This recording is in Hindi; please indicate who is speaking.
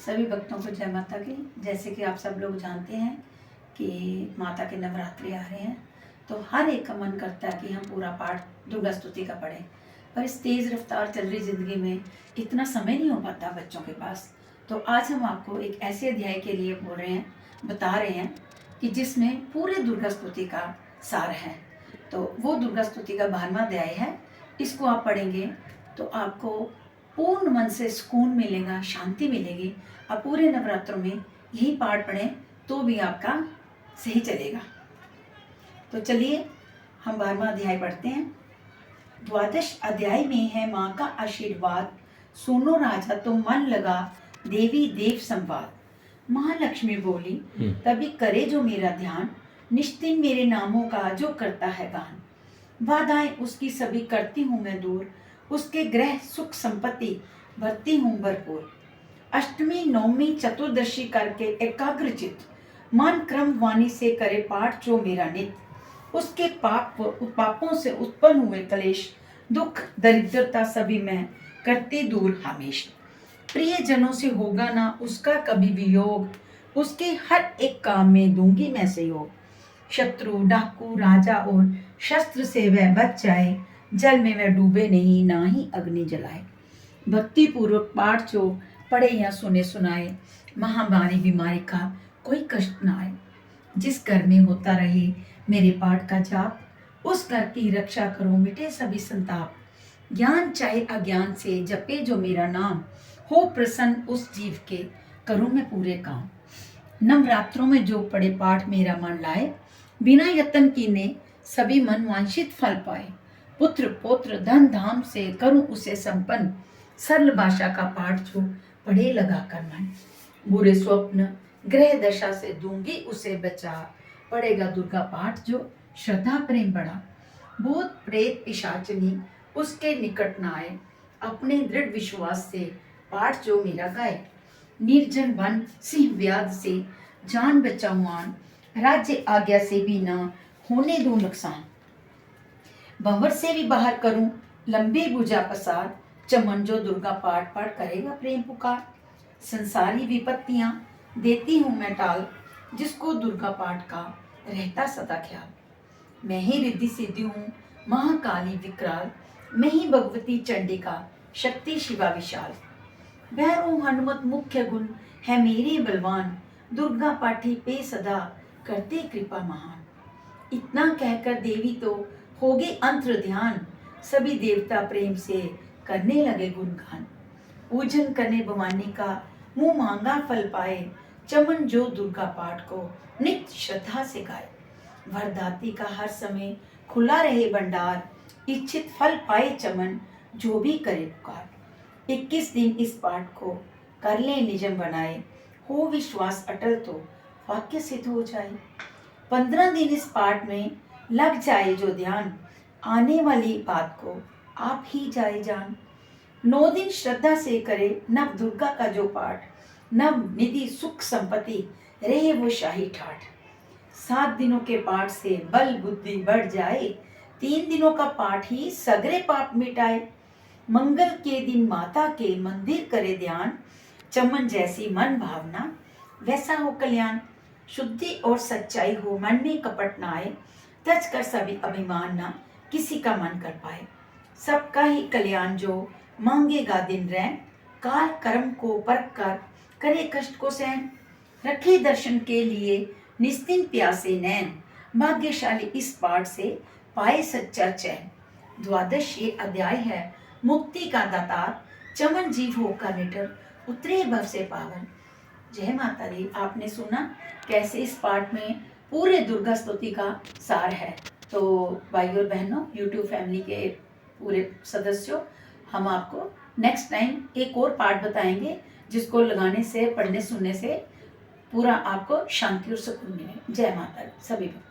Speaker 1: सभी भक्तों को जय माता की। जैसे कि आप सब लोग जानते हैं कि माता के नवरात्रि आ रहे हैं, तो हर एक का मन करता है कि हम पूरा पाठ दुर्गा स्तुति का पढ़ें, पर इस तेज़ रफ्तार चल रही ज़िंदगी में इतना समय नहीं हो पाता बच्चों के पास। तो आज हम आपको एक ऐसे अध्याय के लिए बोल रहे हैं, बता रहे हैं कि जिसमें पूरे दुर्गा स्तुति का सार है। तो वो दुर्गा स्तुति का 12वां अध्याय है। इसको आप पढ़ेंगे तो आपको पूर्ण मन से सुकून मिलेगा, शांति मिलेगी। आप पूरे नवरात्रों में यही पाठ पढ़ें तो भी आपका सही चलेगा। तो चलिए हम 12वां अध्याय पढ़ते हैं। द्वादश अध्याय में है माँ का आशीर्वाद, सुनो राजा तो मन लगा, देवी देव संवाद। महालक्ष्मी बोली तभी करे जो मेरा ध्यान, निश्चिन मेरे नामों का जो करता है गान। बाधाएं उसकी सभी करती हूँ मैं दूर, उसके ग्रह सुख संपत्ति भरती हूँ भरपूर। अष्टमी नवमी चतुर्दशी करके एकाग्रचित, मन क्रम वाणी से करे पाठ जो मेरा नित। उसके पापों से उत्पन्न हुए क्लेश, दुख दरिद्रता सभी मैं करती दूर हमेशा। प्रिय जनों से होगा ना उसका कभी वियोग, उसके हर एक काम में दूंगी मैं सहयोग। शत्रु डाकू राजा और शस्त्र से वह बच जाए, जल में वह डूबे नहीं ना ही अग्नि जलाए। भक्ति पूर्वक पाठ जो पढ़े या सुने सुनाए, महामारी बीमारी का कोई कष्ट ना आए। जिस घर में होता रहे मेरे पाठ का जाप, उस घर की रक्षा करो मिटे सभी संताप। ज्ञान चाहे अज्ञान से जपे जो मेरा नाम, हो प्रसन्न उस जीव के करूं मैं पूरे काम। नवरात्रों में जो पढ़े पाठ मेरा मन लाए, बिना यत्न कीने सभी मन वांछित फल पाए। पुत्र पौत्र धन धाम से करूं उसे संपन्न, सरल भाषा का पाठ जो पढ़े लगा कर मन। बुरे स्वप्न ग्रह दशा से दूंगी उसे बचा, पढ़ेगा दुर्गा पाठ जो श्रद्धा प्रेम बढ़ा। भूत प्रेत पिशाचनी उसके निकट न आए, अपने दृढ़ विश्वास से पाठ जो मेरा गाए। निर्जन वन सिंह व्याध से जान बचाऊं आन, राज्य आज्ञा से भी ना होने दूं नुकसान। भंवर से भी बाहर करूं लंबी भुजा पसार, चमन जो दुर्गा पाठ पढ़ करेगा प्रेम पुकार। संसारी विपत्तियां देती हूं मैं टाल, जिसको दुर्गा पाठ का रहता सदा ख्याल। मैं ही रिद्धि सिद्धि हूँ महाकाली विकराल, मैं ही भगवती चंडिका शक्ति शिवा विशाल। भैरव हनुमत मुख्य गुण है मेरे बलवान, दुर्गा पाठी पे सदा करते कृपा महान। इतना कहकर देवी तो हो गए अंतर ध्यान, सभी देवता प्रेम से करने लगे गुणगान। पूजन करने भवानी का मुंह मांगा फल पाए, चमन जो दुर्गा पाठ को नित्य श्रद्धा से गाए। वरदाती का हर समय खुला रहे भंडार, इच्छित फल पाए चमन जो भी करे पुकार। 21 दिन इस पाठ को कर ले निजम बनाए, हो विश्वास अटल तो वाक्य सिद्ध हो जाए। 15 दिन इस पाठ में लग जाए जो ध्यान, आने वाली बात को आप ही जाए जान। 9 दिन श्रद्धा से करे नव दुर्गा का जो पाठ, नव निधि सुख संपत्ति रहे वो शाही ठाठ। 7 दिनों के पाठ से बल बुद्धि बढ़ जाए, 3 दिनों का पाठ ही सगरे पाप मिटाए। मंगल के दिन माता के मंदिर करे ध्यान, चमन जैसी मन भावना वैसा हो कल्याण। शुद्धि और सच्चाई हो मन में कपट ना आए, तज कर सभी अभिमान ना किसी का मन कर पाए। सबका ही कल्याण जो मांगेगा दिन रैन, काल कर्म को परख कर करे कष्ट को सहन। रखे दर्शन के लिए निस्तिन प्यासे नैन, भाग्यशाली इस पाठ से पाए सच्चा चैन। द्वादश ये अध्याय है मुक्ति का दातार, चमन जीव होकर निटर उतरे भव से पावन। जय माता दी। आपने सुना कैसे इस पाठ में पूरे दुर्गा स्तुति का सार है। तो भाई और बहनों, यूट्यूब फैमिली के पूरे सदस्यों, हम आपको नेक्स्ट टाइम एक और पाठ बताएंगे, जिसको लगाने से पढ़ने सुनने से पूरा आपको शांति और सुकून मिले। जय माता दी सभी को।